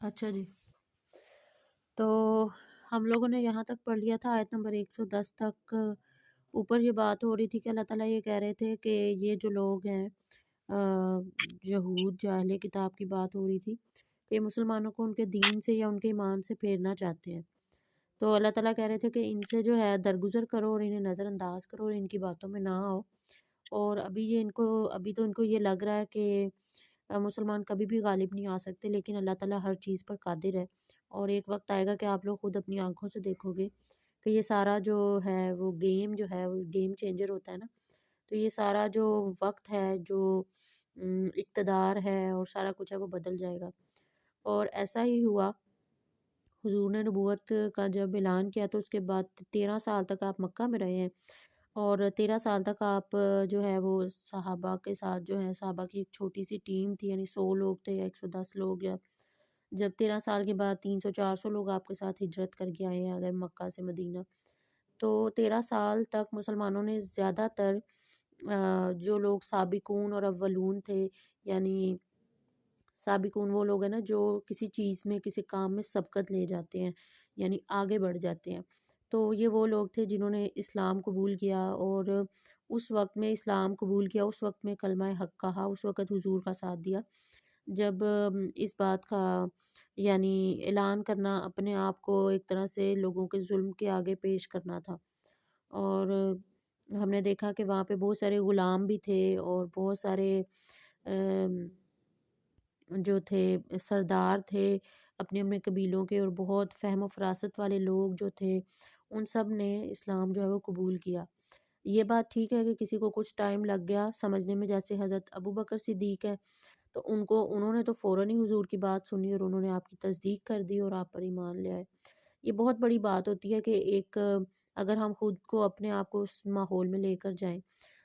اچھا جی، تو ہم لوگوں نے یہاں تک پڑھ لیا تھا آیت نمبر 110 تک۔ اوپر یہ بات ہو رہی تھی کہ اللہ تعالیٰ یہ کہہ رہے تھے کہ یہ جو لوگ ہیں آ، یہود جو اہل کتاب کی بات ہو رہی تھی کہ مسلمانوں کو ان کے دین سے یا ان کے ایمان سے پھیرنا چاہتے ہیں، تو اللہ تعالیٰ کہہ رہے تھے کہ ان سے جو ہے درگزر کرو اور انہیں نظر انداز کرو اور ان کی باتوں میں نہ آؤ۔ اور ابھی تو ان کو یہ لگ رہا ہے کہ مسلمان کبھی بھی غالب نہیں آ سکتے، لیکن اللہ تعالیٰ ہر چیز پر قادر ہے، اور ایک وقت آئے گا کہ آپ لوگ خود اپنی آنکھوں سے دیکھو گے کہ یہ سارا جو ہے وہ گیم جو ہے وہ گیم چینجر ہوتا ہے نا، تو یہ سارا جو وقت ہے، جو اقتدار ہے اور سارا کچھ ہے وہ بدل جائے گا۔ اور ایسا ہی ہوا، حضور نے نبوت کا جب اعلان کیا تو اس کے بعد 13 سال تک آپ مکہ میں رہے ہیں، اور 13 سال تک آپ جو ہے وہ صحابہ کے ساتھ جو ہے، صحابہ کی ایک چھوٹی سی ٹیم تھی، یعنی 100 لوگ تھے یا 110 لوگ، یا جب 13 سال کے بعد 300 400 لوگ آپ کے ساتھ ہجرت کر کے آئے ہیں اگر مکہ سے مدینہ، تو 13 سال تک مسلمانوں نے زیادہ تر جو لوگ سابقون اور اولون تھے، یعنی سابقون وہ لوگ ہیں نا جو کسی چیز میں کسی کام میں سبقت لے جاتے ہیں، یعنی آگے بڑھ جاتے ہیں، تو یہ وہ لوگ تھے جنہوں نے اسلام قبول کیا، اور اس وقت میں اسلام قبول کیا، اس وقت میں کلمہ حق کہا، اس وقت حضور کا ساتھ دیا، جب اس بات کا یعنی اعلان کرنا، اپنے آپ کو ایک طرح سے لوگوں کے ظلم کے آگے پیش کرنا تھا۔ اور ہم نے دیکھا کہ وہاں پہ بہت سارے غلام بھی تھے اور بہت سارے جو تھے سردار تھے اپنے اپنے قبیلوں کے، اور بہت فہم و فراست والے لوگ جو تھے، ان سب نے اسلام جو ہے وہ قبول کیا۔ یہ بات ٹھیک ہے کہ کسی کو کچھ ٹائم لگ گیا سمجھنے میں، جیسے حضرت ابو بکر صدیق ہے، تو انہوں نے تو فوراً ہی حضور کی بات سنی اور انہوں نے آپ کی تصدیق کر دی اور آپ پر ایمان لے آئے۔ یہ بہت بڑی بات ہوتی ہے کہ اگر ہم خود کو اپنے آپ کو اس ماحول میں لے کر جائیں،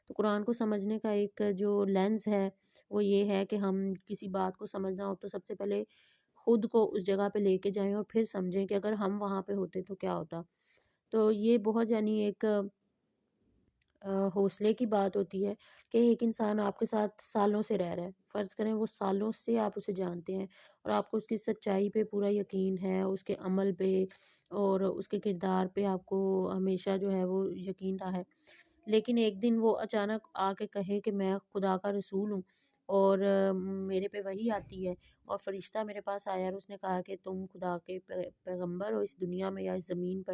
تو قرآن کو سمجھنے کا ایک جو لینز ہے وہ یہ ہے کہ ہم کسی بات کو سمجھنا ہو تو سب سے پہلے خود کو اس جگہ پہ لے کے جائیں اور پھر سمجھیں کہ اگر ہم وہاں پہ ہوتے تو کیا ہوتا۔ تو یہ بہت یعنی ایک حوصلے کی بات ہوتی ہے کہ ایک انسان آپ کے ساتھ سالوں سے رہ رہا ہے، فرض کریں وہ سالوں سے آپ اسے جانتے ہیں اور آپ کو اس کی سچائی پہ پورا یقین ہے، اس کے عمل پہ اور اس کے کردار پہ آپ کو ہمیشہ جو ہے وہ یقین رہا ہے، لیکن ایک دن وہ اچانک آ کے کہے کہ میں خدا کا رسول ہوں اور میرے پہ وحی آتی ہے اور فرشتہ میرے پاس آیا اور اس نے کہا کہ تم خدا کے پیغمبر ہو اس دنیا میں یا اس زمین پر،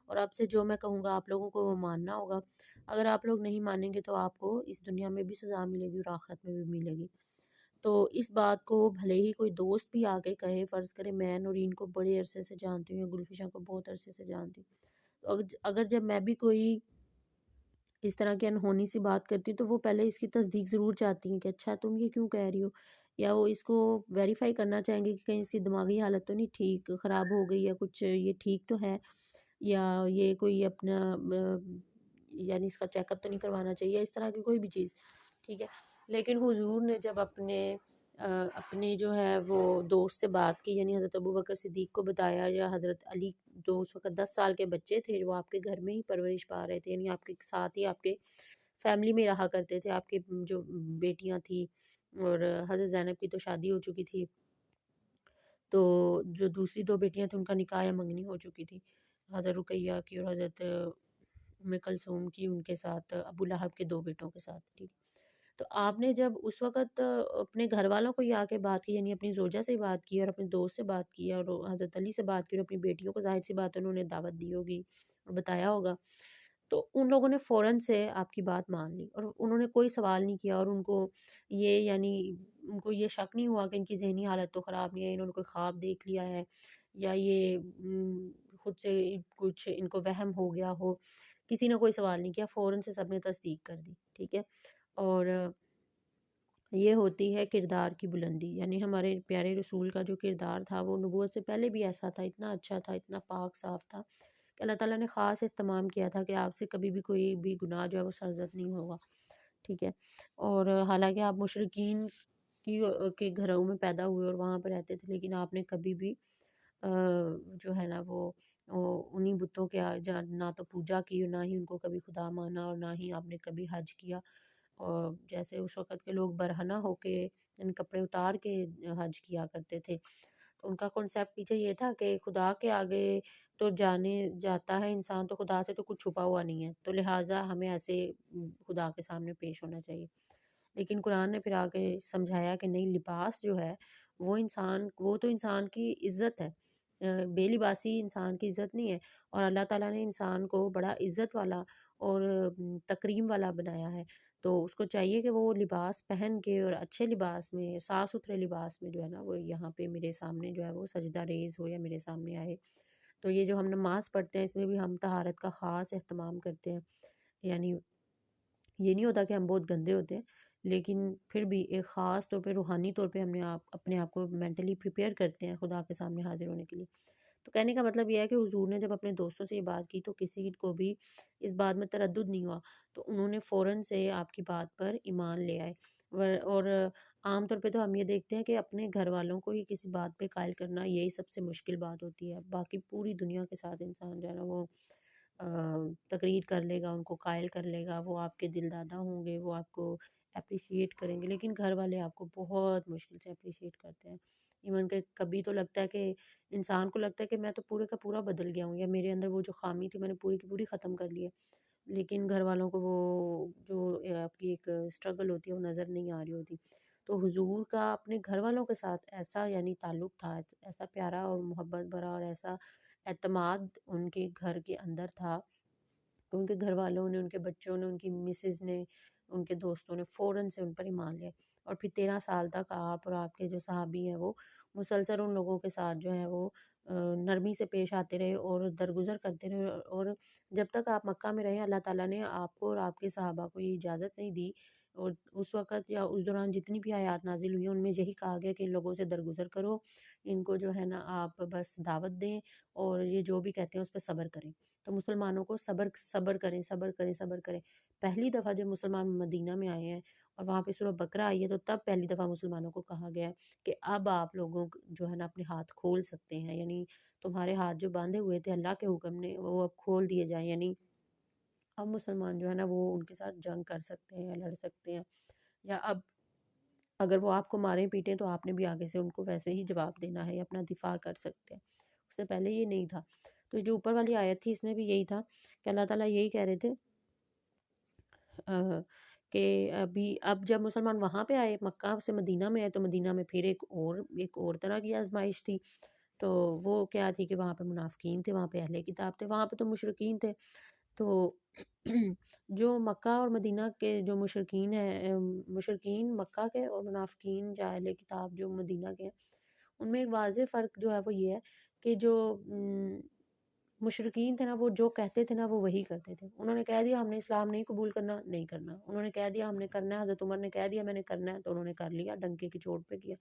اور اب سے جو میں کہوں گا آپ لوگوں کو وہ ماننا ہوگا، اگر آپ لوگ نہیں مانیں گے تو آپ کو اس دنیا میں بھی سزا ملے گی اور آخرت میں بھی ملے گی۔ تو اس بات کو بھلے ہی کوئی دوست بھی آ کے کہے، فرض کرے میں نورین کو بڑے عرصے سے جانتی ہوں یا گلفشا کو بہت عرصے سے جانتی ہوں، تو اگر جب میں بھی کوئی اس طرح کی انہونی سی بات کرتی ہوں تو وہ پہلے اس کی تصدیق ضرور چاہتی ہیں کہ اچھا تم یہ کیوں کہہ رہی ہو، یا وہ اس کو ویریفائی کرنا چاہیں گے کہ کہیں اس کی دماغی حالت تو نہیں ٹھیک خراب ہو گئی یا کچھ یہ ٹھیک تو ہے، یا یہ کوئی اپنا یعنی اس کا چیک اپ تو نہیں کروانا چاہیے، اس طرح کی کوئی بھی چیز، ٹھیک ہے۔ لیکن حضور نے جب اپنے جو ہے وہ دوست سے بات کی، یعنی حضرت ابوبکر صدیق کو بتایا، یا حضرت علی جو اس وقت 10 سال کے بچے تھے جو آپ کے گھر میں ہی پرورش پا رہے تھے، یعنی آپ کے ساتھ ہی آپ کے فیملی میں رہا کرتے تھے، آپ کے جو بیٹیاں تھیں، اور حضرت زینب کی تو شادی ہو چکی تھی، تو جو دوسری 2 بیٹیاں تھیں ان کا نکاح یا منگنی ہو چکی تھی، حضرت رقیہ کی اور حضرت ام کلثوم کی، ان کے ساتھ ابو لہب کے 2 بیٹوں کے ساتھ، ٹھیک۔ تو آپ نے جب اس وقت اپنے گھر والوں کو یہ آ کے بات کی، یعنی اپنی زوجہ سے بات کی اور اپنے دوست سے بات کی اور حضرت علی سے بات کی اور اپنی بیٹیوں کو ظاہر سی بات انہوں نے دعوت دی ہوگی اور بتایا ہوگا، تو ان لوگوں نے فوراً سے آپ کی بات مان لی اور انہوں نے کوئی سوال نہیں کیا، اور ان کو ان کو یہ شک نہیں ہوا کہ ان کی ذہنی حالت تو خراب نہیں ہے، انہوں نے کوئی خواب دیکھ لیا ہے یا یہ خود سے کچھ ان کو وہم ہو گیا ہو، کسی نے کوئی سوال نہیں کیا، فوراً سے سب نے تصدیق کر دی، ٹھیک ہے۔ اور یہ ہوتی ہے کردار کی بلندی، یعنی ہمارے پیارے رسول کا جو کردار تھا وہ نبوت سے پہلے بھی ایسا تھا، اتنا اچھا تھا، اتنا پاک صاف تھا کہ اللہ تعالیٰ نے خاص اہتمام کیا تھا کہ آپ سے کبھی بھی کوئی بھی گناہ جو ہے وہ سرزد نہیں ہوگا، ٹھیک ہے۔ اور حالانکہ آپ مشرکین کے گھروں میں پیدا ہوئے اور وہاں پہ رہتے تھے، لیکن آپ نے کبھی بھی جو ہے نا وہ انہی بتوں کے نہ تو پوجا کی اور نہ ہی ان کو کبھی خدا مانا اور نہ ہی آپ نے کبھی حج کیا، اور جیسے اس وقت کے لوگ برہنہ ہو کے ان کپڑے اتار کے حج کیا کرتے تھے، ان کا کنسیپٹ پیچھے یہ تھا کہ خدا کے آگے تو جانے جاتا ہے انسان، تو خدا سے تو کچھ چھپا ہوا نہیں ہے، تو لہٰذا ہمیں ایسے خدا کے سامنے پیش ہونا چاہیے۔ لیکن قرآن نے پھر آگے سمجھایا کہ نہیں، لباس جو ہے وہ تو انسان کی عزت ہے، بے لباسی انسان کی عزت نہیں ہے، اور اللہ تعالیٰ نے انسان کو بڑا عزت والا اور تکریم والا بنایا ہے، تو اس کو چاہیے کہ وہ لباس پہن کے اور اچھے لباس میں، صاف ستھرے لباس میں جو ہے نا وہ یہاں پہ میرے سامنے جو ہے وہ سجدہ ریز ہو یا میرے سامنے آئے۔ تو یہ جو ہم نماز پڑھتے ہیں اس میں بھی ہم طہارت کا خاص اہتمام کرتے ہیں، یعنی یہ نہیں ہوتا کہ ہم بہت گندے ہوتے ہیں، لیکن پھر بھی ایک خاص طور پہ روحانی طور پہ ہم نے اپنے آپ کو مینٹلی پریپیئر کرتے ہیں خدا کے سامنے حاضر ہونے کے لیے۔ تو کہنے کا مطلب یہ ہے کہ حضور نے جب اپنے دوستوں سے یہ بات کی تو کسی کو بھی اس بات میں تردد نہیں ہوا، تو انہوں نے فوراً سے آپ کی بات پر ایمان لے آئے۔ اور عام طور پہ تو ہم یہ دیکھتے ہیں کہ اپنے گھر والوں کو ہی کسی بات پہ قائل کرنا یہی سب سے مشکل بات ہوتی ہے، باقی پوری دنیا کے ساتھ انسان جو ہے نا وہ تقریر کر لے گا، ان کو قائل کر لے گا، وہ آپ کے دل دادا ہوں گے، وہ آپ کو اپریشیٹ کریں گے، لیکن گھر والے آپ کو بہت مشکل سے اپریشیٹ کرتے ہیں۔ ایون کہ کبھی تو لگتا ہے کہ انسان کو لگتا ہے کہ میں تو پورے کا پورا بدل گیا ہوں، یا میرے اندر وہ جو خامی تھی میں نے پوری کی پوری ختم کر لی ہے، لیکن گھر والوں کو وہ جو آپ کی ایک اسٹرگل ہوتی ہے وہ نظر نہیں آ رہی ہوتی۔ تو حضور کا اپنے گھر والوں کے ساتھ ایسا یعنی تعلق تھا، ایسا پیارا اور محبت بھرا اور ایسا اعتماد ان کے گھر کے اندر تھا کہ ان کے گھر والوں نے، ان کے بچوں نے، ان کی مسز نے، ان کے دوستوں نے فوراً سے ان پر ایمان لیا، اور پھر 13 سال تک آپ اور آپ کے جو صحابی ہیں وہ مسلسل ان لوگوں کے ساتھ جو ہے وہ نرمی سے پیش آتے رہے اور درگزر کرتے رہے، اور جب تک آپ مکہ میں رہے اللہ تعالیٰ نے آپ کو اور آپ کے صحابہ کو یہ اجازت نہیں دی، اور اس وقت یا اس دوران جتنی بھی آیات نازل ہوئی ہیں ان میں یہی کہا گیا کہ ان لوگوں سے درگزر کرو، ان کو جو ہے نا آپ بس دعوت دیں، اور یہ جو بھی کہتے ہیں اس پہ صبر کریں۔ تو مسلمانوں کو صبر صبر کریں، صبر کریں، صبر کریں۔ پہلی دفعہ جب مسلمان مدینہ میں آئے ہیں اور وہاں پہ سورہ بقرہ آئی ہے، تو تب پہلی دفعہ مسلمانوں کو کہا گیا ہے کہ اب آپ لوگوں جو ہے نا اپنے ہاتھ کھول سکتے ہیں، یعنی تمہارے ہاتھ جو باندھے ہوئے تھے اللہ کے حکم نے وہ اب کھول دیے جائیں، یعنی اب مسلمان جو ہے نا وہ ان کے ساتھ جنگ کر سکتے ہیں یا لڑ سکتے ہیں، یا اب اگر وہ آپ کو ماریں پیٹیں تو آپ نے بھی آگے سے ان کو ویسے ہی جواب دینا ہے یا اپنا دفاع کر سکتے ہیں۔ اس سے پہلے یہ نہیں تھا۔ تو جو اوپر والی آیت تھی اس میں بھی یہی تھا کہ اللہ تعالیٰ یہی کہہ رہے تھے کہ اب جب مسلمان وہاں پہ آئے، مکہ سے مدینہ میں آئے، تو مدینہ میں پھر ایک اور طرح کی آزمائش تھی۔ تو وہ کیا تھی کہ وہاں پہ منافقین تھے، وہاں پہ اہل کتاب تھے، وہاں پہ تو مشرکین تھے۔ تو جو مکہ اور مدینہ کے جو مشرکین ہیں، مشرکین مکہ کے اور منافقین جو اہل کتاب جو مدینہ کے ہیں، ان میں ایک واضح فرق جو ہے وہ یہ ہے کہ جو مشرکین تھے نا وہ جو کہتے تھے نا وہ وہی کرتے تھے، انہوں نے کہہ دیا ہم نے اسلام نہیں قبول کرنا، نہیں کرنا، انہوں نے کہہ دیا ہم نے کرنا ہے، حضرت عمر نے کہہ دیا میں نے کرنا ہے، تو انہوں نے کر لیا، ڈنکے کی چوٹ پہ کیا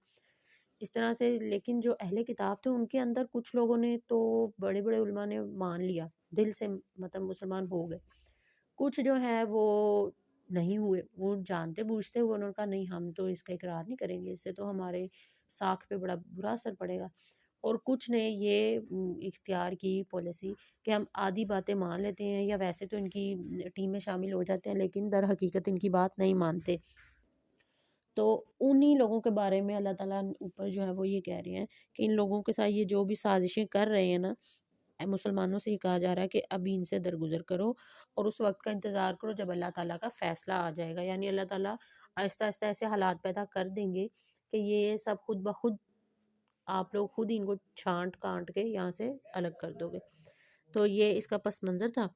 اس طرح سے۔ لیکن جو اہل کتاب تھے ان کے اندر کچھ لوگوں نے تو، بڑے بڑے علماء نے مان لیا، دل سے مطلب مسلمان ہو گئے، کچھ جو ہے وہ نہیں ہوئے، وہ جانتے بوجھتے ہوئے انہوں نے کہا نہیں ہم تو اس کا اقرار نہیں کریں گے، اس سے تو ہمارے ساکھ پہ بڑا برا اثر پڑے گا۔ اور کچھ نے یہ اختیار کی پالیسی کہ ہم آدھی باتیں مان لیتے ہیں، یا ویسے تو ان کی ٹیم میں شامل ہو جاتے ہیں لیکن در حقیقت ان کی بات نہیں مانتے۔ تو انہی لوگوں کے بارے میں اللہ تعالیٰ اوپر جو ہے وہ یہ کہہ رہے ہیں کہ ان لوگوں کے ساتھ یہ جو بھی سازشیں کر رہے ہیں نا، مسلمانوں سے یہ کہا جا رہا ہے کہ ابھی ان سے درگزر کرو اور اس وقت کا انتظار کرو جب اللہ تعالیٰ کا فیصلہ آ جائے گا، یعنی اللہ تعالیٰ آہستہ آہستہ ایسے حالات پیدا کر دیں گے کہ یہ سب خود بخود آپ لوگ خود ہی ان کو چھانٹ کانٹ کے یہاں سے الگ کر دو گے۔ تو یہ اس کا پس منظر تھا۔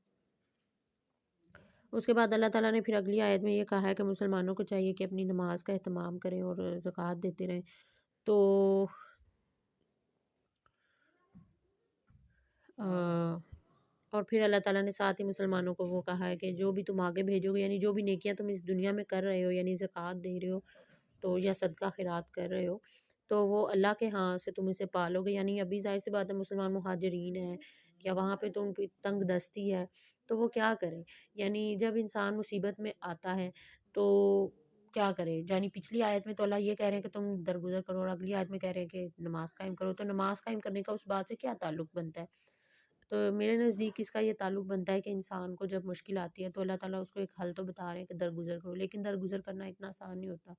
اس کے بعد اللہ تعالیٰ نے پھر اگلی آیت میں یہ کہا ہے کہ مسلمانوں کو چاہیے کہ اپنی نماز کا اہتمام کریں اور زکوٰۃ دیتے رہیں۔ تو اور پھر اللہ تعالیٰ نے ساتھ ہی مسلمانوں کو وہ کہا ہے کہ جو بھی تم آگے بھیجو گے، یعنی جو بھی نیکیاں تم اس دنیا میں کر رہے ہو، یعنی زکوٰۃ دے رہے ہو تو یا صدقہ خیرات کر رہے ہو، تو وہ اللہ کے ہاں سے تم اسے پالو گے، یعنی ابھی ظاہر سی بات ہے مسلمان مہاجرین ہیں یا وہاں پہ تو ان پہ تنگ دستی ہے، تو وہ کیا کریں؟ یعنی جب انسان مصیبت میں آتا ہے تو کیا کرے؟ یعنی پچھلی آیت میں تو اللہ یہ کہہ رہے ہیں کہ تم درگزر کرو، اور اگلی آیت میں کہہ رہے ہیں کہ نماز قائم کرو، تو نماز قائم کرنے کا اس بات سے کیا تعلق بنتا ہے؟ تو میرے نزدیک اس کا یہ تعلق بنتا ہے کہ انسان کو جب مشکل آتی ہے تو اللہ تعالیٰ اس کو ایک حل تو بتا رہے ہیں کہ درگزر کرو، لیکن درگزر کرنا اتنا آسان نہیں ہوتا،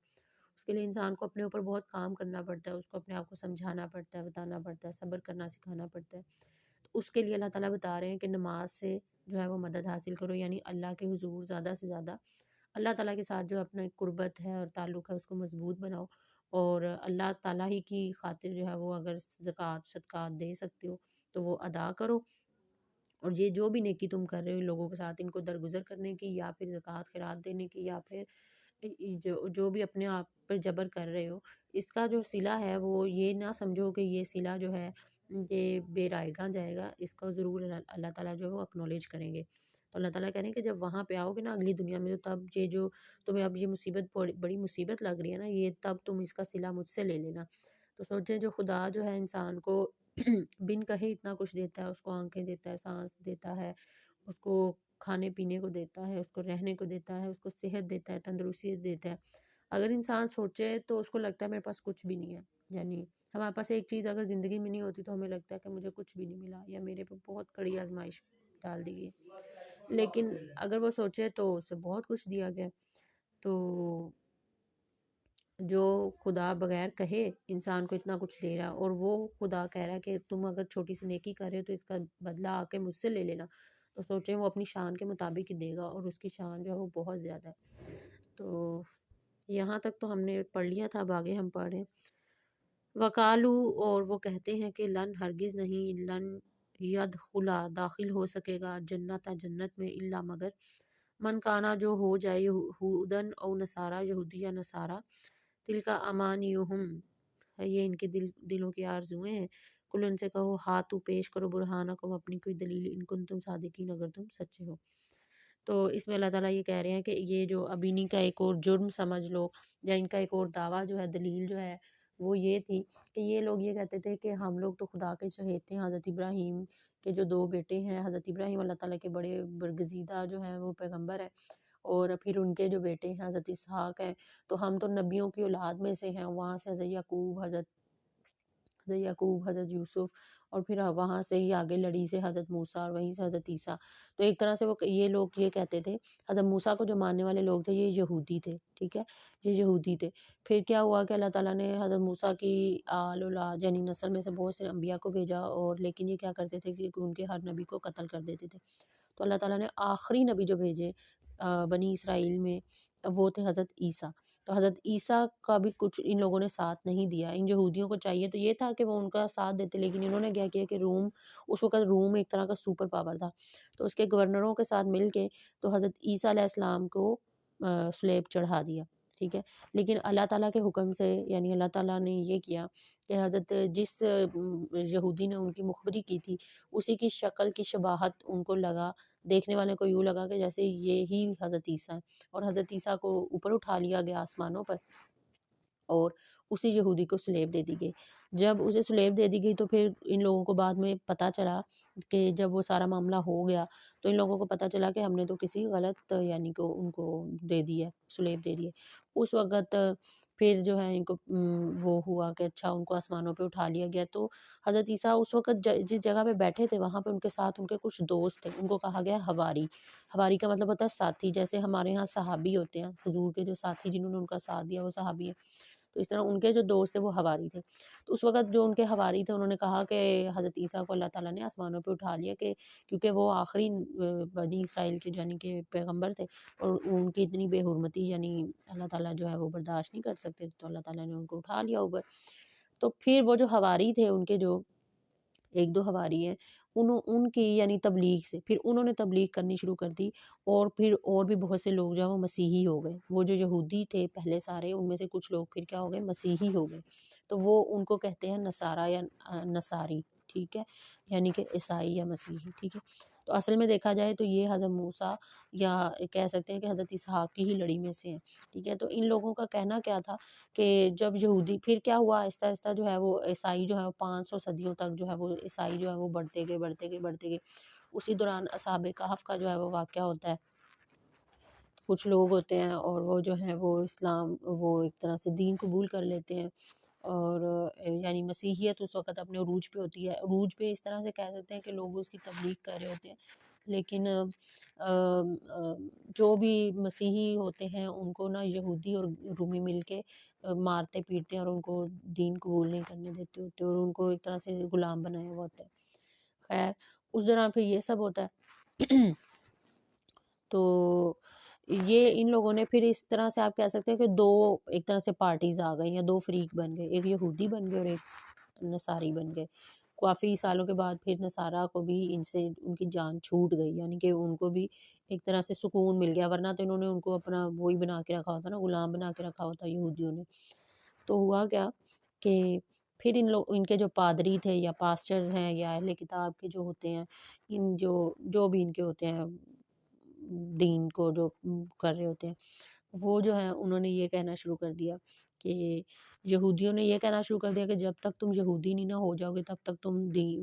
اس کے لیے انسان کو اپنے اوپر بہت کام کرنا پڑتا ہے، اس کو اپنے آپ کو سمجھانا پڑتا ہے، بتانا پڑتا ہے، صبر کرنا سکھانا پڑتا ہے۔ تو اس کے لیے اللہ تعالیٰ بتا رہے ہیں کہ نماز سے جو ہے وہ مدد حاصل کرو، یعنی اللہ کے حضور زیادہ سے زیادہ اللہ تعالیٰ کے ساتھ جو اپنا ایک قربت ہے اور تعلق ہے اس کو مضبوط بناؤ، اور اللہ تعالیٰ ہی کی خاطر جو ہے وہ اگر زکوٰۃ صدقات دے سکتے ہو تو وہ ادا کرو، اور یہ جو بھی نیکی تم کر رہے ہو لوگوں کے ساتھ ان کو درگزر کرنے کی، یا پھر زکوٰۃ خیرات دینے کی، یا پھر جو بھی اپنے آپ پر جبر کر رہے ہو، اس کا جو صلہ ہے وہ یہ نہ سمجھو کہ یہ صلہ جو ہے یہ بے رائگاں جائے گا، اس کو ضرور اللہ تعالیٰ جو ہے وہ اکنالج کریں گے۔ تو اللہ تعالیٰ کہہ رہے ہیں کہ جب وہاں پہ آؤ گے نا اگلی دنیا میں، تو تب یہ جو تمہیں اب یہ مصیبت بڑی مصیبت لگ رہی ہے نا، یہ تب تم اس کا صلہ مجھ سے لے لینا۔ تو سوچیں جو خدا جو ہے انسان کو بن کہے اتنا کچھ دیتا ہے، اس کو آنکھیں دیتا ہے، سانس دیتا ہے، اس کو کھانے پینے کو دیتا ہے، اس کو رہنے کو دیتا ہے، اس کو صحت دیتا ہے، تندرستی دیتا ہے۔ اگر انسان سوچے تو اس کو لگتا ہے میرے پاس کچھ بھی نہیں ہے، یعنی ہمارے پاس ایک چیز اگر زندگی میں نہیں ہوتی تو ہمیں لگتا ہے کہ مجھے کچھ بھی نہیں ملا، یا میرے پہ بہت کڑی آزمائش ڈال دی گئی۔ لیکن اگر وہ سوچے تو اسے بہت کچھ دیا گیا۔ تو جو خدا بغیر کہے انسان کو اتنا کچھ دے رہا ہے، اور وہ خدا کہہ رہا ہے کہ تم اگر چھوٹی سی نیکی کر رہے ہو تو اس کا بدلہ آ کے مجھ سے لے لینا، تو سوچیں وہ اپنی شان کے مطابق ہی دے گا، اور اس کی شان جو ہے وہ بہت زیادہ ہے۔ تو یہاں تک تو ہم نے پڑھ لیا تھا، اب آگے ہم پڑھ رہے ہیں۔ وکالو، اور وہ کہتے ہیں کہ لن ہرگز نہیں، لن یدخلا داخل ہو سکے گا جنت جنت میں، الا مگر من کانا جو ہو جائے یہودن او نصارہ یہودی یا نصارہ، تل کا امانیہم یہ ان کے دلوں کی آرزویں ہیں، کل ان سے کہو ہاتھو پیش کرو برہانکم اپنی کوئی دلیل ان کنتم صادقین اگر تم سچے ہو۔ تو اس میں اللہ تعالیٰ یہ کہہ رہے ہیں کہ یہ جو اب انہی کا ایک اور جرم سمجھ لو، یا ان کا ایک اور دعویٰ جو ہے، دلیل جو ہے وہ یہ تھی کہ یہ لوگ یہ کہتے تھے کہ ہم لوگ تو خدا کے چہیتے ہیں، حضرت ابراہیم کے جو دو بیٹے ہیں، حضرت ابراہیم اللہ تعالیٰ کے بڑے برگزیدہ جو ہیں وہ پیغمبر ہیں، اور پھر ان کے جو بیٹے ہیں حضرت اسحاق ہیں، تو ہم تو نبیوں کی اولاد میں سے ہیں، وہاں سے حضرت یعقوب، حضرت یوسف، اور پھر وہاں سے ہی آگے لڑی سے حضرت موسیٰ، اور وہیں سے حضرت عیسیٰ۔ تو ایک طرح سے وہ یہ لوگ یہ کہتے تھے، حضرت موسیٰ کو جو ماننے والے لوگ تھے یہ یہودی تھے، ٹھیک ہے، یہ یہودی تھے۔ پھر کیا ہوا کہ اللہ تعالیٰ نے حضرت موسیٰ کی آل اولاد یعنی نسل میں سے بہت سے انبیاء کو بھیجا، اور لیکن یہ کیا کرتے تھے کہ ان کے ہر نبی کو قتل کر دیتے تھے۔ تو اللہ تعالیٰ نے آخری نبی جو بھیجے بنی اسرائیل میں، وہ تھے حضرت عیسیٰ۔ تو حضرت عیسیٰ کا بھی کچھ ان لوگوں نے ساتھ نہیں دیا، ان یہودیوں کو چاہیے تو یہ تھا کہ وہ ان کا ساتھ دیتے، لیکن انہوں نے کیا کیا کہ اس وقت روم ایک طرح کا سپر پاور تھا، تو اس کے گورنروں کے ساتھ مل کے تو حضرت عیسیٰ علیہ السلام کو سلیب چڑھا دیا، ٹھیک ہے۔ لیکن اللہ تعالیٰ کے حکم سے، یعنی اللہ تعالیٰ نے یہ کیا کہ حضرت جس یہودی نے ان کی مخبری کی تھی اسی کی شکل کی شباہت ان کو لگا، دیکھنے والے کو یوں لگا کہ جیسے یہی حضرت عیسیٰ ہیں، اور حضرت عیسیٰ کو اوپر اٹھا لیا گیا آسمانوں پر، اور اسی یہودی کو سلیب دے دی گئی۔ جب اسے سلیب دے دی گئی تو پھر ان لوگوں کو بعد میں پتہ چلا کہ جب وہ سارا معاملہ ہو گیا تو ان لوگوں کو پتہ چلا کہ ہم نے تو کسی غلط یعنی کو ان کو دے دی ہے، سلیب دے دی ہے۔ اس وقت پھر جو ہے ان کو وہ ہوا کہ اچھا ان کو آسمانوں پہ اٹھا لیا گیا۔ تو حضرت عیسیٰ اس وقت جس جگہ پہ بیٹھے تھے وہاں پہ ان کے ساتھ ان کے کچھ دوست تھے، ان کو کہا گیا حواری۔ حواری کا مطلب ہوتا ہے ساتھی، جیسے ہمارے ہاں صحابی ہوتے ہیں، حضور کے جو ساتھی جنہوں نے ان کا ساتھ دیا وہ صحابی ہیں، تو اس طرح ان کے جو دوست تھے وہ حواری تھے۔ تو اس وقت جو ان کے حواری تھے انہوں نے کہا کہ حضرت عیسیٰ کو اللہ تعالیٰ نے آسمانوں پہ اٹھا لیا، کہ کیونکہ وہ آخری بنی اسرائیل کے یعنی کہ پیغمبر تھے، اور ان کی اتنی بے حرمتی یعنی اللہ تعالیٰ جو ہے وہ برداشت نہیں کر سکتے، تو اللہ تعالیٰ نے ان کو اٹھا لیا اوپر۔ تو پھر وہ جو حواری تھے ان کے جو ایک دو حواری ہیں، ان کی یعنی تبلیغ سے پھر انہوں نے تبلیغ کرنی شروع کر دی، اور پھر اور بھی بہت سے لوگ جو ہیں وہ مسیحی ہو گئے۔ وہ جو یہودی تھے پہلے سارے، ان میں سے کچھ لوگ پھر کیا ہو گئے، مسیحی ہو گئے۔ تو وہ ان کو کہتے ہیں نصارہ یا نصاری، ٹھیک ہے، یعنی کہ عیسائی یا مسیحی، ٹھیک ہے۔ تو اصل میں دیکھا جائے تو یہ حضرت موسیٰ یا کہہ سکتے ہیں کہ حضرت اسحاق کی ہی لڑی میں سے ہیں، ٹھیک ہے۔ تو ان لوگوں کا کہنا کیا تھا کہ جب یہودی پھر کیا ہوا، آہستہ آہستہ جو ہے وہ عیسائی جو ہے وہ 500 صدیوں تک جو ہے وہ عیسائی جو ہے وہ بڑھتے گئے۔ اسی دوران اصحاب کہف کا جو ہے وہ واقعہ ہوتا ہے، کچھ لوگ ہوتے ہیں اور وہ جو ہیں وہ اسلام، وہ ایک طرح سے دین قبول کر لیتے ہیں، اور یعنی مسیحیت اس وقت اپنے عروج پہ ہوتی ہے، عروج پہ اس طرح سے کہہ سکتے ہیں کہ لوگ اس کی تبلیغ کر رہے ہوتے ہیں، لیکن جو بھی مسیحی ہوتے ہیں ان کو نا یہودی اور رومی مل کے مارتے پیٹتے ہیں اور ان کو دین قبول نہیں کرنے دیتے ہوتے اور ان کو ایک طرح سے غلام بنایا ہوا ہوتا ہے۔ خیر اس دوران پہ یہ سب ہوتا ہے تو یہ ان لوگوں نے پھر اس طرح سے آپ کہہ سکتے ہیں کہ دو ایک طرح سے پارٹیز آ گئی یا دو فریق بن گئے، ایک یہودی بن گئے اور ایک نصاری بن گئے۔ کافی سالوں کے بعد پھر نصارہ کو بھی ان سے ان کی جان چھوٹ گئی، یعنی کہ ان کو بھی ایک طرح سے سکون مل گیا، ورنہ تو انہوں نے ان کو اپنا وہی بنا کے رکھا ہوتا نا، غلام بنا کے رکھا ہوتا یہودیوں نے۔ تو ہوا کیا کہ پھر ان کے جو پادری تھے یا پاسٹرز ہیں یا اہل کتاب کے جو ہوتے ہیں، ان جو بھی ان کے ہوتے ہیں دین کو جو کر رہے ہوتے ہیں، وہ جو ہے انہوں نے یہ کہنا شروع کر دیا کہ یہودیوں نے یہ کہنا شروع کر دیا کہ جب تک تم یہودی نہیں نہ ہو جاؤ گے تب تک تم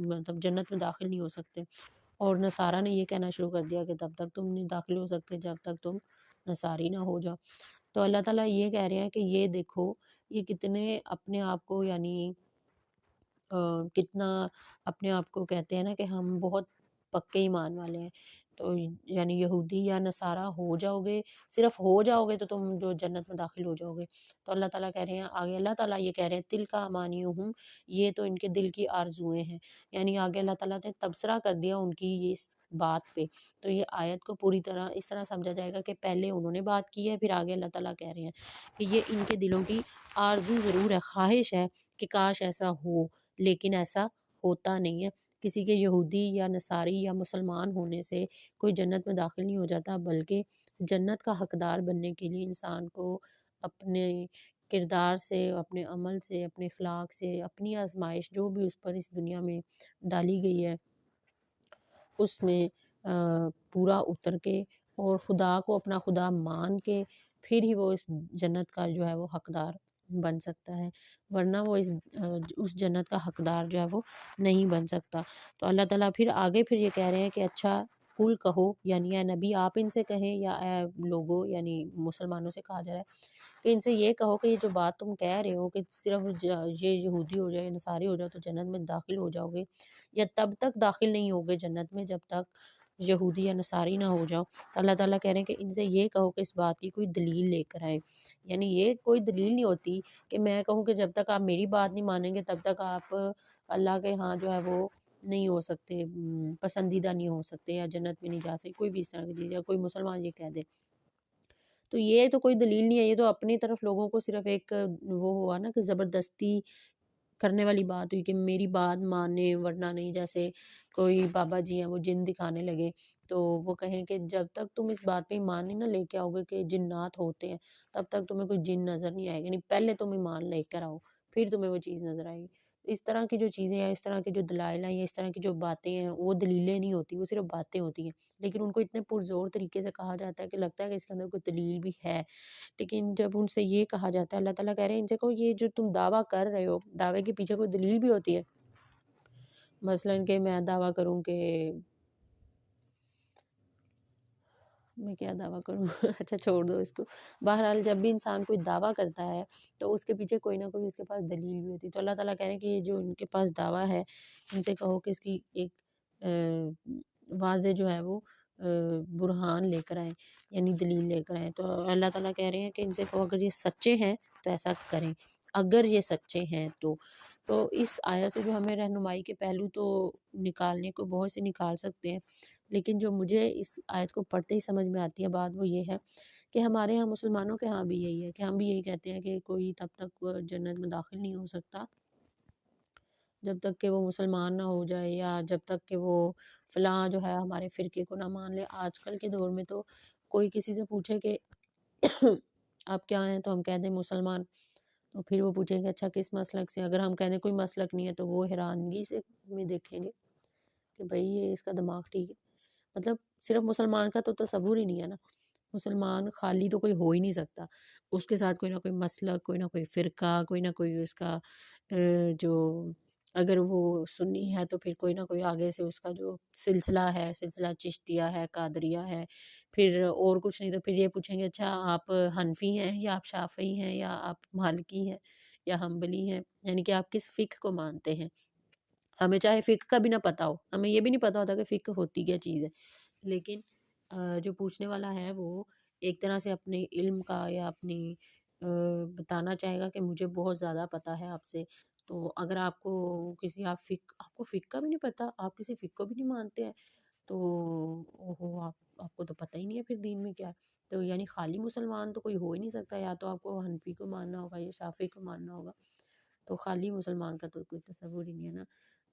مطلب جنت میں داخل نہیں ہو سکتے، اور نصارہ نے یہ کہنا شروع کر دیا کہ تب تک تم نہیں داخل ہو سکتے جب تک تم نصاری نہ ہو جاؤ۔ تو اللہ تعالیٰ یہ کہہ رہے ہیں کہ یہ دیکھو یہ کتنے اپنے آپ کو یعنی کتنا اپنے آپ کو کہتے ہیں نا کہ ہم بہت پکے ایمان والے ہیں، تو یعنی یہودی یا نصارہ ہو جاؤ گے، صرف ہو جاؤ گے تو تم جو جنت میں داخل ہو جاؤ گے۔ تو اللہ تعالیٰ کہہ رہے ہیں آگے، اللہ تعالیٰ یہ کہہ رہے ہیں تل کا امانیہم، یہ تو ان کے دل کی آرزویں ہیں، یعنی آگے اللہ تعالیٰ نے تبصرہ کر دیا ان کی یہ اس بات پہ۔ تو یہ آیت کو پوری طرح اس طرح سمجھا جائے گا کہ پہلے انہوں نے بات کی ہے، پھر آگے اللہ تعالیٰ کہہ رہے ہیں کہ یہ ان کے دلوں کی آرزو ضرور ہے، خواہش ہے کہ کاش ایسا ہو، لیکن ایسا ہوتا نہیں ہے۔ کسی کے یہودی یا نصاری یا مسلمان ہونے سے کوئی جنت میں داخل نہیں ہو جاتا، بلکہ جنت کا حقدار بننے کے لیے انسان کو اپنے کردار سے، اپنے عمل سے، اپنے اخلاق سے، اپنی آزمائش جو بھی اس پر اس دنیا میں ڈالی گئی ہے اس میں پورا اتر کے اور خدا کو اپنا خدا مان کے پھر ہی وہ اس جنت کا جو ہے وہ حقدار بن سکتا ہے، ورنہ وہ اس جنت کا حقدار جو ہے وہ نہیں بن سکتا۔ تو اللہ تعالیٰ پھر آگے پھر یہ کہہ رہے ہیں کہ اچھا کل کہو، یعنی اے نبی آپ ان سے کہیں یا اے لوگوں یعنی مسلمانوں سے کہا جا رہا ہے کہ ان سے یہ کہو کہ یہ جو بات تم کہہ رہے ہو کہ صرف یہ یہودی ہو جائے نصاری ہو جاؤ تو جنت میں داخل ہو جاؤ گے، یا تب تک داخل نہیں ہوگے جنت میں جب تک یہودی یا نصاری نہ ہو جاؤ۔ تو اللہ تعالیٰ کہہ رہے ہیں کہ ان سے یہ کہو کہ اس بات کی کوئی دلیل لے کر آئے، یعنی یہ کوئی دلیل نہیں ہوتی کہ میں کہوں کہ جب تک آپ میری بات نہیں مانیں گے تب تک آپ اللہ کے ہاں جو ہے وہ نہیں ہو سکتے، پسندیدہ نہیں ہو سکتے یا جنت میں نہیں جا سکتے، کوئی بھی اس طرح کی چیز، یا کوئی مسلمان یہ کہہ دے تو یہ تو کوئی دلیل نہیں ہے، یہ تو اپنی طرف لوگوں کو صرف ایک وہ ہوا نا کہ زبردستی کرنے والی بات ہوئی کہ میری بات مانے ورنہ نہیں، جیسے کوئی بابا جی ہیں وہ جن دکھانے لگے تو وہ کہیں کہ جب تک تم اس بات پہ ایمان نہیں نہ لے کے آؤ گے کہ جنات ہوتے ہیں تب تک تمہیں کوئی جن نظر نہیں آئے گا، یعنی پہلے تم ایمان لے کر آؤ پھر تمہیں وہ چیز نظر آئے گی۔ اس طرح کی جو چیزیں ہیں، اس طرح کے جو دلائل ہیں یا اس طرح کی جو باتیں ہیں وہ دلیلیں نہیں ہوتی، وہ صرف باتیں ہوتی ہیں، لیکن ان کو اتنے پرزور طریقے سے کہا جاتا ہے کہ لگتا ہے کہ اس کے اندر کوئی دلیل بھی ہے۔ لیکن جب ان سے یہ کہا جاتا ہے، اللہ تعالیٰ کہہ رہے ہیں ان سے کہو یہ جو تم دعویٰ کر رہے ہو دعوے کے پیچھے کوئی دلیل بھی ہوتی ہے، مثلاً کہ میں دعویٰ کروں کہ میں کیا دعویٰ کروں اچھا چھوڑ دو اس کو، بہرحال جب بھی انسان کوئی دعویٰ کرتا ہے تو اس کے پیچھے کوئی نہ کوئی اس کے پاس دلیل بھی ہوتی ہے۔ تو اللہ تعالیٰ کہہ رہے ہیں کہ یہ جو ان کے پاس دعویٰ ہے ان سے کہو کہ اس کی ایک واضح جو ہے وہ برہان لے کر آئیں، یعنی دلیل لے کر آئیں۔ تو اللہ تعالیٰ کہہ رہے ہیں کہ ان سے کہو اگر یہ سچے ہیں تو ایسا کریں، اگر یہ سچے ہیں تو اس آیت سے جو ہمیں رہنمائی کے پہلو تو نکالنے کو بہت سے نکال سکتے ہیں، لیکن جو مجھے اس آیت کو پڑھتے ہی سمجھ میں آتی ہے بات وہ یہ ہے کہ ہمارے ہاں مسلمانوں کے ہاں بھی یہی ہے کہ ہم بھی یہی کہتے ہیں کہ کوئی تب تک جنت میں داخل نہیں ہو سکتا جب تک کہ وہ مسلمان نہ ہو جائے، یا جب تک کہ وہ فلاں جو ہے ہمارے فرقے کو نہ مان لے۔ آج کل کے دور میں تو کوئی کسی سے پوچھے کہ آپ کیا ہیں تو ہم کہہ دیں مسلمان، تو پھر وہ پوچھیں گے اچھا کس مسلک سے، اگر ہم کہہ دیں کوئی مسلک نہیں ہے تو وہ حیرانگی سے میں دیکھیں گے کہ بھئی یہ اس کا دماغ ٹھیک ہے، مطلب صرف مسلمان کا تو تصور ہی نہیں ہے نا، مسلمان خالی تو کوئی ہو ہی نہیں سکتا، اس کے ساتھ کوئی نہ کوئی مسلک، کوئی نہ کوئی فرقہ، کوئی نہ کوئی اس کا جو اگر وہ سنی ہے تو پھر کوئی نہ کوئی آگے سے اس کا جو سلسلہ ہے، سلسلہ چشتیہ ہے، قادریہ ہے، پھر اور کچھ نہیں تو پھر یہ پوچھیں گے اچھا آپ حنفی ہیں یا آپ شافعی ہیں یا آپ مالکی ہیں یا حنبلی ہیں، یعنی کہ آپ کس فقہ کو مانتے ہیں۔ ہمیں چاہے فقہ کا بھی نہ پتہ ہو، ہمیں یہ بھی نہیں پتہ ہوتا کہ فقہ ہوتی کیا چیز ہے، لیکن جو پوچھنے والا ہے وہ ایک طرح سے اپنے علم کا یا اپنی بتانا چاہے گا کہ مجھے بہت زیادہ پتہ ہے آپ سے۔ تو اگر آپ کو آپ کو فقہ کا بھی نہیں پتہ، آپ کسی فقہ کو بھی نہیں مانتے ہیں، تو اوہو آپ کو تو پتہ ہی نہیں ہے پھر دین میں کیا ہے۔ تو یعنی خالی مسلمان تو کوئی ہو ہی نہیں سکتا، یا تو آپ کو حنفی کو ماننا ہوگا یا شافعی کو ماننا ہوگا، تو خالی مسلمان کا تو کوئی تصور ہی نہیں ہے نا۔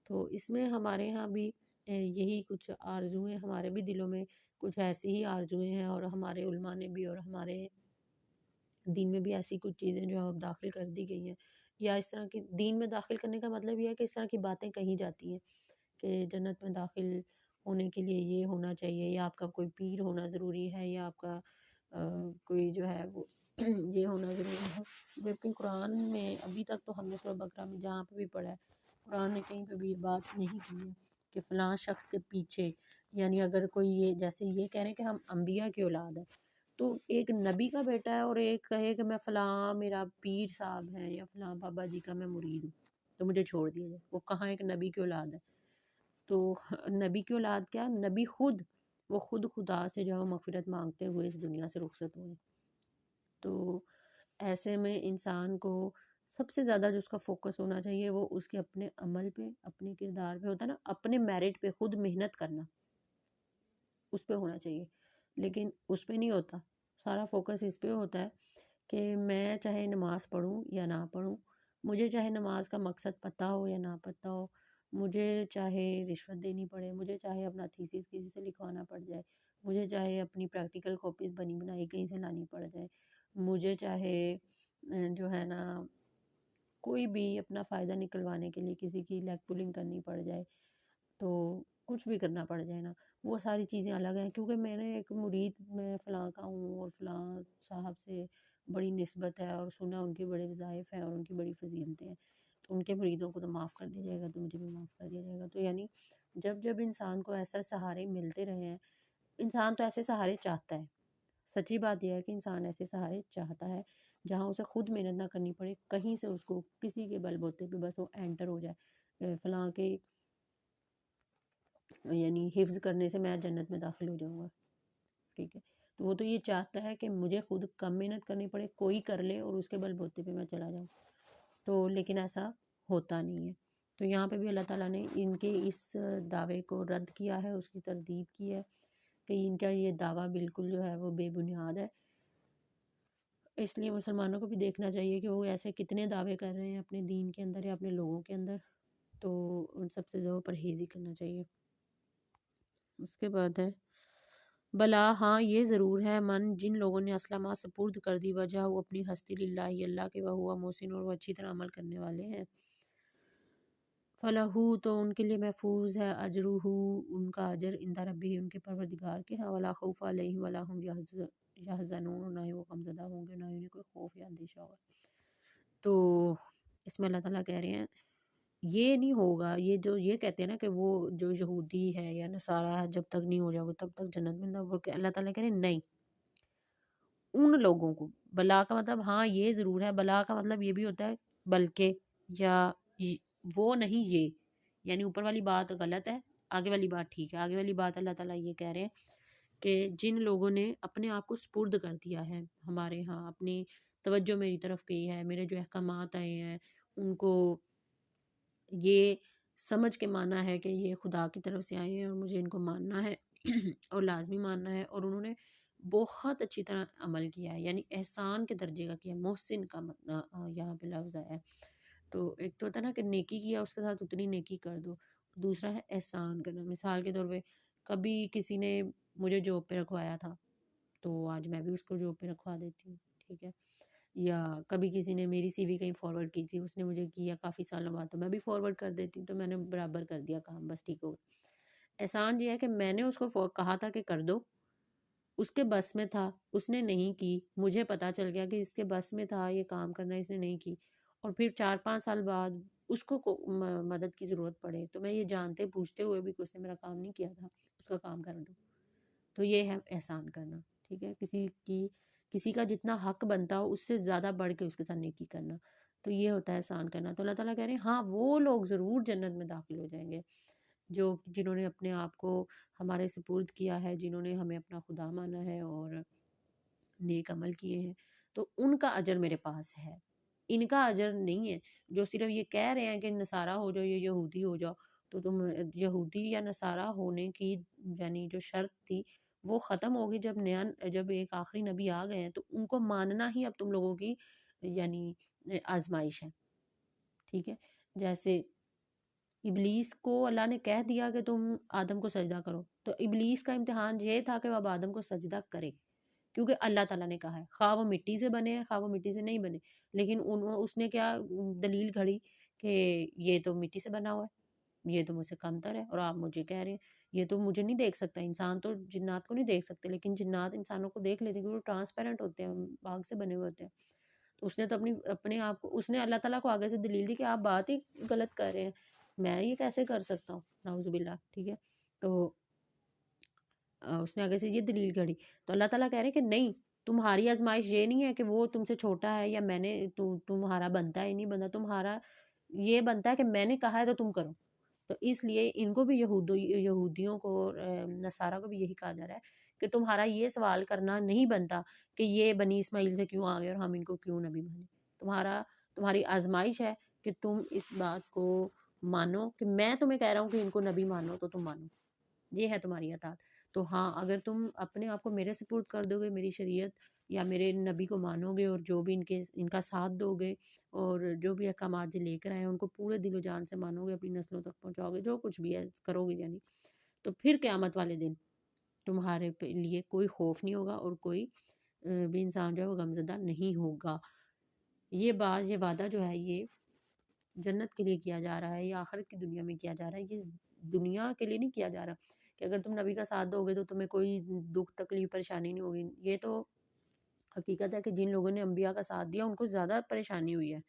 تو اس میں ہمارے ہاں بھی یہی کچھ آرزوئیں، ہمارے بھی دلوں میں کچھ ایسی ہی آرزوئیں ہیں، اور ہمارے علماء نے بھی اور ہمارے دین میں بھی ایسی کچھ چیزیں جو اب داخل کر دی گئی ہیں، یا اس طرح کی دین میں داخل کرنے کا مطلب یہ ہے کہ اس طرح کی باتیں کہی جاتی ہیں کہ جنت میں داخل ہونے کے لیے یہ ہونا چاہیے، یا آپ کا کوئی پیر ہونا ضروری ہے، یا آپ کا کوئی جو ہے وہ یہ ہونا ضروری ہے۔ جبکہ قرآن میں ابھی تک تو ہم نے سورہ بقرہ میں جہاں پہ بھی پڑھا ہے، قرآن نے کہیں پہ بھی یہ بات نہیں کی ہے کہ فلاں شخص کے پیچھے، یعنی اگر کوئی یہ جیسے یہ کہہ رہے ہیں کہ ہم انبیاء کی اولاد ہیں، تو ایک نبی کا بیٹا ہے اور ایک کہے کہ میں فلاں میرا پیر صاحب ہے یا فلاں بابا جی کا میں مرید ہوں تو مجھے چھوڑ دیا جائے، وہ کہاں ایک نبی کی اولاد ہے؟ تو نبی کی اولاد کیا، نبی خود، وہ خود خدا سے جو ہے مغفرت مانگتے ہوئے اس دنیا سے رخصت ہوئے۔ تو ایسے میں انسان کو سب سے زیادہ جو اس کا فوکس ہونا چاہیے وہ اس کے اپنے عمل پہ، اپنے کردار پہ ہوتا ہے نا، اپنے میرٹ پہ خود محنت کرنا، اس پہ ہونا چاہیے۔ لیکن اس پہ نہیں ہوتا، سارا فوکس اس پہ ہوتا ہے کہ میں چاہے نماز پڑھوں یا نہ پڑھوں، مجھے چاہے نماز کا مقصد پتہ ہو یا نہ پتہ ہو، مجھے چاہے رشوت دینی پڑے، مجھے چاہے اپنا تھیسس کسی سے لکھوانا پڑ جائے، مجھے چاہے اپنی پریکٹیکل کاپیز بنی بنائی کہیں سے لانی پڑ جائے، مجھے چاہے جو ہے نا کوئی بھی اپنا فائدہ نکلوانے کے لیے کسی کی لیگ پولنگ کرنی پڑ جائے، تو کچھ بھی کرنا پڑ جائے نا، وہ ساری چیزیں الگ ہیں، کیونکہ میں نے ایک مرید میں فلاں کا ہوں اور فلاں صاحب سے بڑی نسبت ہے اور سنا ان کے بڑے وظائف ہیں اور ان کی بڑی فضیلتیں ہیں، تو ان کے مریدوں کو تو معاف کر دیا جائے گا، تو مجھے بھی معاف کر دیا جائے گا۔ تو یعنی جب انسان کو ایسا سہارے ملتے رہے ہیں، انسان تو ایسے سہارے چاہتا ہے، سچی بات یہ ہے کہ انسان ایسے سہارے چاہتا ہے جہاں اسے خود محنت نہ کرنی پڑے، کہیں سے اس کو کسی کے بل بوتے پہ بس وہ انٹر ہو جائے، فلاں کے یعنی حفظ کرنے سے میں جنت میں داخل ہو جاؤں گا، ٹھیک ہے۔ تو وہ تو یہ چاہتا ہے کہ مجھے خود کم محنت کرنی پڑے، کوئی کر لے اور اس کے بل بوتے پہ میں چلا جاؤں، تو لیکن ایسا ہوتا نہیں ہے۔ تو یہاں پہ بھی اللہ تعالیٰ نے ان کے اس دعوے کو رد کیا ہے، اس کی تردید کی ہے کہ ان کا یہ دعویٰ بالکل جو ہے وہ بے بنیاد ہے۔ اس لیے مسلمانوں کو بھی دیکھنا چاہیے کہ وہ ایسے کتنے دعوے کر رہے ہیں اپنے دین کے اندر یا اپنے لوگوں کے اندر، تو ان سب سے جو پرہیزی کرنا چاہیے۔ اس کے بعد ہے بلا، ہاں یہ ضرور ہے، من جن لوگوں نے اسلامہ سپرد کر دی وجہ وہ اپنی ہستی للہ، اللہ کے وہ محسن اور وہ اچھی طرح عمل کرنے والے ہیں، فلاحو تو ان کے لیے محفوظ ہے، اجرہ ان کا اجر عند ربہ ان کے پروردگار کے ہاں، ولا خوف علیہم ولا هم یحزنون، نہ ہی وہ غمزدہ ہوں گے، نہ ہی انہیں کوئی خوف یا اندیشہ ہوگا۔ تو اس میں اللہ تعالیٰ کہہ رہے ہیں یہ نہیں ہوگا، یہ کہتے ہیں نا کہ وہ جو یہودی ہے یا نصارہ ہے جب تک نہیں ہو جائے گا تب تک جنت میں نہ، بلکہ اللہ تعالیٰ کہہ رہے ہیں نہیں، ان لوگوں کو، بلا کا مطلب ہاں یہ ضرور ہے، بلا کا مطلب یہ بھی ہوتا ہے بلکہ، یا وہ نہیں یہ، یعنی اوپر والی بات غلط ہے، آگے والی بات ٹھیک ہے۔ آگے والی بات اللہ تعالیٰ یہ کہہ رہے ہیں کہ جن لوگوں نے اپنے آپ کو سپرد کر دیا ہے ہمارے ہاں، اپنی توجہ میری طرف کی ہے، میرے جو احکامات آئے ہیں ان کو یہ سمجھ کے ماننا ہے کہ یہ خدا کی طرف سے آئے ہیں اور مجھے ان کو ماننا ہے اور لازمی ماننا ہے، اور انہوں نے بہت اچھی طرح عمل کیا ہے، یعنی احسان کے درجے کا کیا، محسن کا یہاں پہ لفظ آیا ہے۔ تو ایک تو ہوتا ہے نا کہ نیکی کیا اس کے ساتھ اتنی نیکی کر دو، دوسرا ہے احسان کرنا۔ مثال کے طور پہ کبھی کسی نے مجھے جاب پہ رکھوایا تھا تو آج میں بھی اس کو جاب پہ رکھوا دیتی ہوں، ٹھیک ہے۔ یا کبھی کسی نے میری سی وی کہیں فارورڈ کی تھی، اس نے مجھے کیا کافی سالوں بعد، تو میں بھی فارورڈ کر دیتی ہوں، تو میں نے برابر کر دیا کام، بس ٹھیک ہو گیا۔ احسان یہ ہے کہ میں نے اس کو کہا تھا کہ کر دو، اس کے بس میں تھا، اس نے نہیں کی، مجھے پتا چل گیا کہ اس کے بس میں تھا یہ کام کرنا، اس نے نہیں کی، اور پھر 4-5 سال بعد اس کو مدد کی ضرورت پڑے تو میں یہ جانتے پوچھتے ہوئے بھی کہ اس نے میرا کام نہیں کیا تھا، اس کا کام کر دو، تو یہ ہے احسان کرنا، ٹھیک ہے۔ کسی کا جتنا حق بنتا ہو اس سے زیادہ بڑھ کے اس کے ساتھ نیکی کرنا، تو یہ ہوتا ہے احسان کرنا۔ تو اللہ تعالیٰ کہہ رہے ہیں ہاں وہ لوگ ضرور جنت میں داخل ہو جائیں گے جنہوں نے اپنے آپ کو ہمارے سپرد کیا ہے، جنہوں نے ہمیں اپنا خدا مانا ہے اور نیک عمل کیے ہیں، تو ان کا اجر میرے پاس ہے، ان کا اجر نہیں ہے۔ جو صرف یہ کہہ رہے ہیں کہ نصارہ ہو جاؤ یا یہودی ہو جاؤ، تو تم یہودی یا نصارہ ہونے کی یعنی جو شرط تھی وہ ختم ہوگی جب ایک آخری نبی آ گئے ہیں، تو ان کو ماننا ہی اب تم لوگوں کی یعنی آزمائش ہے، ٹھیک ہے۔ جیسے ابلیس کو اللہ نے کہہ دیا کہ تم آدم کو سجدہ کرو، تو ابلیس کا امتحان یہ تھا کہ وہ اب آدم کو سجدہ کرے، کیونکہ اللہ تعالیٰ نے کہا ہے، خواہ وہ مٹی سے بنے ہیں خواہ وہ مٹی سے نہیں بنے، لیکن اس نے کیا دلیل گھڑی کہ یہ تو مٹی سے بنا ہوا ہے، یہ تو مجھ سے کمتر ہے، اور آپ مجھے کہہ رہے ہیں یہ تو مجھے نہیں دیکھ سکتا، انسان تو جنات کو نہیں دیکھ سکتے، لیکن جنات انسانوں کو دیکھ لیتے ہیں کیونکہ وہ ٹرانسپیرنٹ ہوتے ہیں، باغ سے بنے ہوئے ہوتے ہیں۔ تو اس نے تو اپنے آپ کو، اس نے اللہ تعالیٰ کو آگے سے دلیل دی کہ آپ بات ہی غلط کر رہے ہیں، میں یہ کیسے کر سکتا ہوں، نعوذ باللہ، ٹھیک ہے۔ تو اس نے آگے سے یہ دلیل گھڑی، تو اللہ تعالیٰ کہہ رہے ہیں کہ نہیں، تمہاری آزمائش یہ نہیں ہے کہ وہ تم سے چھوٹا ہے یا میں نے تمہارا بنتا ہے ہی نہیں بنتا، تمہارا یہ بنتا ہے کہ میں نے کہا ہے تو تم کرو۔ تو اس لیے ان کو بھی یہودیوں کو نصارہ کو بھی یہی کہا جا رہا ہے کہ تمہارا یہ سوال کرنا نہیں بنتا کہ یہ بنی اسماعیل سے کیوں آ گئے اور ہم ان کو کیوں نبی مانے۔ تمہاری آزمائش ہے کہ تم اس بات کو مانو کہ میں تمہیں کہہ رہا ہوں کہ ان کو نبی مانو تو تم مانو، یہ ہے تمہاری اطاعت۔ تو ہاں، اگر تم اپنے آپ کو میرے سپرد کر دو گے، میری شریعت یا میرے نبی کو مانو گے اور جو بھی ان کا ساتھ دو گے اور جو بھی احکامات لے کر آئے ان کو پورے دل و جان سے مانو گے، اپنی نسلوں تک پہنچاؤ گے، جو کچھ بھی ہے کرو گے یعنی، تو پھر قیامت والے دن تمہارے لیے کوئی خوف نہیں ہوگا اور کوئی بھی انسان جو ہے وہ غمزدہ نہیں ہوگا۔ یہ وعدہ جو ہے یہ جنت کے لیے کیا جا رہا ہے یا آخرت کی دنیا میں کیا جا رہا ہے، یہ دنیا کے لیے نہیں کیا جا رہا کہ اگر تم نبی کا ساتھ دو گے تو تمہیں کوئی دکھ تکلیف پریشانی نہیں ہوگی۔ یہ تو حقیقت ہے کہ جن لوگوں نے انبیاء کا ساتھ دیا ان کو زیادہ پریشانی ہوئی ہے،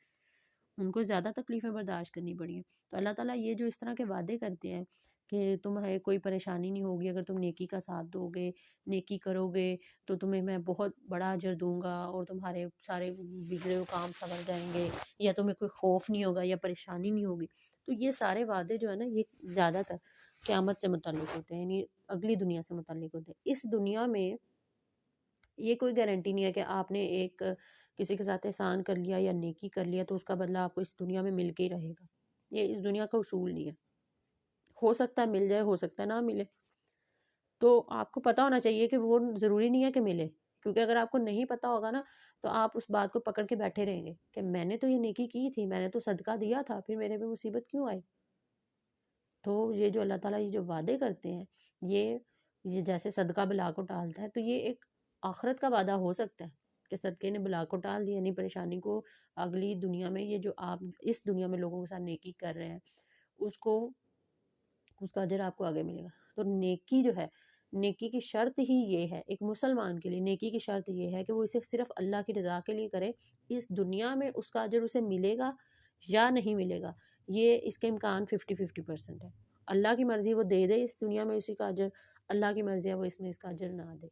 ان کو زیادہ تکلیفیں برداشت کرنی پڑی ہیں۔ تو اللہ تعالیٰ یہ جو اس طرح کے وعدے کرتے ہیں کہ تمہیں کوئی پریشانی نہیں ہوگی اگر تم نیکی کا ساتھ دو گے، نیکی کرو گے تو تمہیں میں بہت بڑا اجر دوں گا اور تمہارے سارے بگڑے ہوئے کام سنور جائیں گے، یا تمہیں کوئی خوف نہیں ہوگا یا پریشانی نہیں ہوگی، تو یہ سارے وعدے جو ہے نا یہ زیادہ تر قیامت سے متعلق ہوتے ہیں، یعنی اگلی دنیا سے متعلق ہوتے ہیں۔ اس دنیا میں یہ کوئی گارنٹی نہیں ہے کہ آپ نے ایک کسی کے ساتھ احسان کر لیا یا نیکی کر لیا تو اس کا بدلہ آپ کو اس دنیا میں مل کے ہی رہے گا، یہ اس دنیا کا اصول نہیں ہے، ہو سکتا ہے مل جائے، ہو سکتا ہے نہ ملے۔ تو آپ کو پتہ ہونا چاہیے کہ وہ ضروری نہیں ہے کہ ملے، کیونکہ اگر آپ کو نہیں پتہ ہوگا نا تو آپ اس بات کو پکڑ کے بیٹھے رہیں گے کہ میں نے تو یہ نیکی کی تھی، میں نے تو صدقہ دیا تھا، پھر میرے پہ مصیبت کیوں آئی۔ تو یہ جو اللہ تعالیٰ یہ جو وعدے کرتے ہیں یہ جیسے صدقہ بلا کو ٹالتا ہے، تو یہ ایک آخرت کا وعدہ ہو سکتا ہے کہ صدقے نے بلا کو ٹال دی، یعنی پریشانی کو اگلی دنیا میں، یہ جو آپ اس دنیا میں لوگوں کے ساتھ نیکی کر رہے ہیں اس کا اجر آپ کو آگے ملے گا۔ تو نیکی جو ہے، نیکی کی شرط ہی یہ ہے، ایک مسلمان کے لیے نیکی کی شرط یہ ہے کہ وہ اسے صرف اللہ کی رضا کے لیے کرے، اس دنیا میں اس کا اجر اسے ملے گا یا نہیں ملے گا یہ اس کے امکان 50-50% ہے۔ اللہ کی مرضی وہ دے دے اس دنیا میں اسی کا اجر، اللہ کی مرضی ہے وہ اس میں اس کا اجر نہ دے،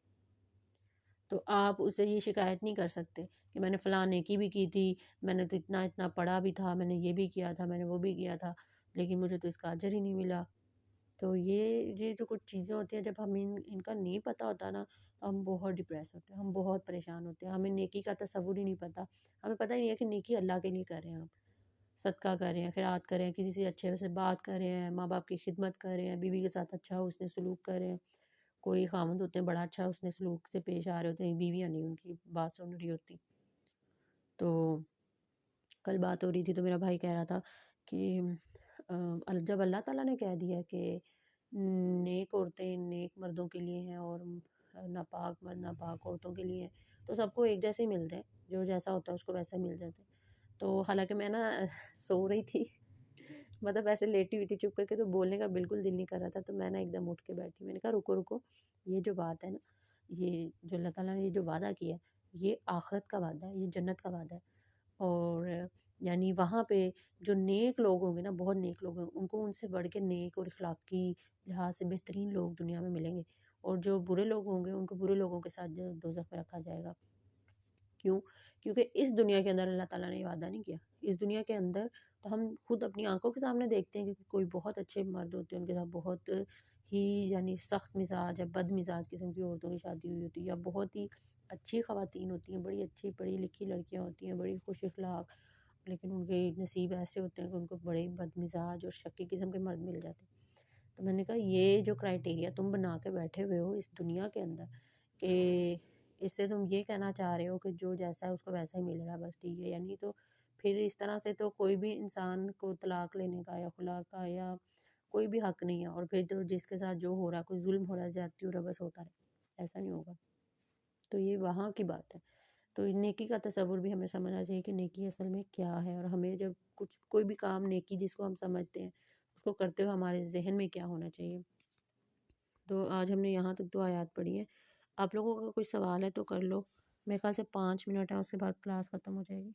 تو آپ اسے یہ شکایت نہیں کر سکتے کہ میں نے فلاں نیکی بھی کی تھی، میں نے تو اتنا اتنا پڑھا بھی تھا، میں نے یہ بھی کیا تھا، میں نے وہ بھی کیا تھا، لیکن مجھے تو اس کا اجر ہی نہیں ملا۔ تو یہ جو کچھ چیزیں ہوتی ہیں جب ہمیں ان کا نہیں پتہ ہوتا نا تو ہم بہت ڈپریس ہوتے ہیں، ہم بہت پریشان ہوتے ہیں، ہمیں نیکی کا تصور ہی نہیں پتہ، ہمیں پتہ ہی نہیں ہے کہ نیکی اللہ کے لیے کر رہے ہیں ہم، صدقہ کر رہے ہیں، خیرات کر رہے ہیں، کسی سے اچھے سے بات کر رہے ہیں، ماں باپ کی خدمت کر رہے ہیں، بیوی کے ساتھ اچھا حسن سلوک کر رہے ہیں، کوئی خامند ہوتے ہیں بڑا اچھا حسن سلوک سے پیش آ رہے ہوتے ہیں، بیویاں نہیں ان کی بات سن رہی ہوتی۔ تو کل بات ہو رہی تھی تو میرا بھائی کہہ رہا تھا کہ جب اللہ تعالیٰ نے کہہ دیا کہ نیک عورتیں نیک مردوں کے لیے ہیں اور ناپاک مرد ناپاک عورتوں کے لیے ہیں تو سب کو ایک جیسے ہی ملتے ہیں، جو جیسا ہوتا ہے اس کو ویسا مل جاتا ہے۔ تو حالانکہ میں نا سو رہی تھی مطلب ایسے لیٹی ہوئی تھی چپ کر کے، تو بولنے کا بالکل دل نہیں کر رہا تھا، تو میں نا ایک دم اٹھ کے بیٹھی، میں نے کہا رکو رکو، یہ جو بات ہے نا، یہ جو اللہ تعالیٰ نے یہ جو وعدہ کیا ہے یہ آخرت کا وعدہ ہے، یہ جنت کا وعدہ ہے، اور یعنی وہاں پہ جو نیک لوگ ہوں گے نا، بہت نیک لوگ ہوں گے، ان کو ان سے بڑھ کے نیک اور اخلاقی لحاظ سے بہترین لوگ دنیا میں ملیں گے، اور جو برے لوگ ہوں گے ان کو برے لوگوں کے ساتھ دوزخ میں رکھا جائے گا۔ کیوں؟ کیونکہ اس دنیا کے اندر اللہ تعالیٰ نے یہ وعدہ نہیں کیا۔ اس دنیا کے اندر تو ہم خود اپنی آنکھوں کے سامنے دیکھتے ہیں کہ کوئی بہت اچھے مرد ہوتے ہیں، ان کے ساتھ بہت ہی یعنی سخت مزاج یا بد مزاج قسم کی عورتوں کی شادی ہوئی ہوتی ہے، یا بہت ہی اچھی خواتین ہوتی ہیں، بڑی اچھی پڑھی لکھی لڑکیاں ہوتی ہیں، بڑی خوش اخلاق، لیکن ان کے نصیب ایسے ہوتے ہیں کہ ان کو بڑے بد مزاج اور شکی قسم کے مرد مل جاتے ہیں۔ تو میں نے کہا یہ جو کرائٹیریا تم بنا کے بیٹھے ہوئے ہو اس دنیا کے اندر، کہ اس سے تم یہ کہنا چاہ رہے ہو کہ جو جیسا ہے اس کو ویسا ہی مل رہا ہے بس ٹھیک ہے، یعنی تو پھر اس طرح سے تو کوئی بھی انسان کو طلاق لینے کا یا خلا کا یا کوئی بھی حق نہیں ہے، اور پھر تو جس کے ساتھ جو ہو رہا ہے، کوئی ظلم ہو رہا ہے، زیادتی ہو رہا ہے، بس ہوتا رہے، ایسا نہیں ہوگا۔ تو یہ وہاں کی بات ہے۔ تو نیکی کا تصور بھی ہمیں سمجھنا چاہیے کہ نیکی اصل میں کیا ہے، اور ہمیں جب کچھ کوئی بھی کام نیکی جس کو ہم سمجھتے ہیں اس کو کرتے ہوئے ہمارے ذہن میں کیا ہونا چاہیے۔ تو آج ہم نے یہاں تک 2 آیات پڑھی ہیں۔ آپ لوگوں کا کوئی سوال ہے تو کر لو، میرے خیال سے 5 منٹ ہے، اس کے بعد کلاس ختم ہو جائے گی۔